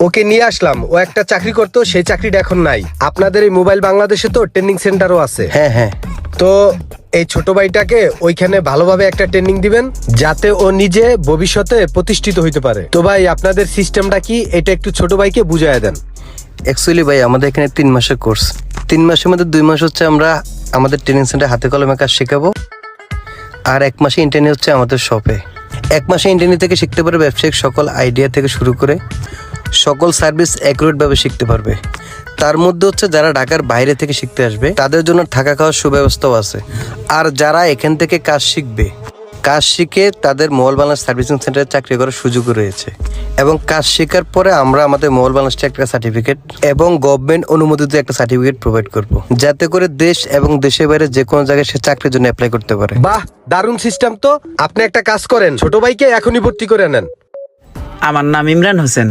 ওকে নিয়ে আসলাম, ও একটা চাকরি করতো, সেই চাকরিটা এখন নাই। আপনাদের এই মোবাইল বাংলাদেশে তো ট্রেনিং সেন্টারও আছে। হ্যাঁ হ্যাঁ, তো এই ছোট ভাইটাকে ওইখানে ভালোভাবে একটা ট্রেনিং দিবেন, যাতে ও নিজে ভবিষ্যতে প্রতিষ্ঠিত হইতে পারে। তো ভাই আপনাদের সিস্টেমটা কি, এটা একটু ছোট ভাইকে বুঝাইয়া দেন। অ্যাকচুয়ালি ভাই আমাদের এখানে 3 মাসের কোর্স। 3 মাসের মধ্যে 2 মাস হচ্ছে আমরা আমাদের ট্রেনিং সেন্টারে হাতে কলমে কাজ শেখাবো, আর 1 মাসে ইন্টার্নি হচ্ছে আমাদের শপে। 1 মাসে ইন্টার্নি থেকে শিখতে পারবে ব্যবসায়িক সকল আইডিয়া থেকে শুরু করে সকল সার্ভিস অ্যাকুরেট ভাবে শিখতে পারবে। তার মধ্যে হচ্ছে যারা ঢাকার বাইরে থেকে শিখতে আসবে তাদের জন্য থাকা খাওয়ার সুব্যবস্থাও আছে। আর যারা এখান থেকে কাজ শিখবে, কাজ শিখে তাদের মোবাইল বাংলাদেশ সার্ভিসিং সেন্টারে চাকরি করার সুযোগও রয়েছে। এবং কাজ শেখার পরে আমরা আমাদের মোবাইল বাংলাদেশে একটা সার্টিফিকেট এবং গভর্নমেন্ট অনুমোদিত একটা সার্টিফিকেট প্রোভাইড করব, যাতে করে দেশ এবং দেশের বাইরে যে কোনো জায়গায় সে চাকরির জন্য অ্যাপ্লাই করতে পারে। বাহ, দারুণ সিস্টেম তো। আপনি একটা কাজ করেন, ছোট ভাইকে এখনই ভর্তি করে নেন। আমার নাম ইমরান হোসেন।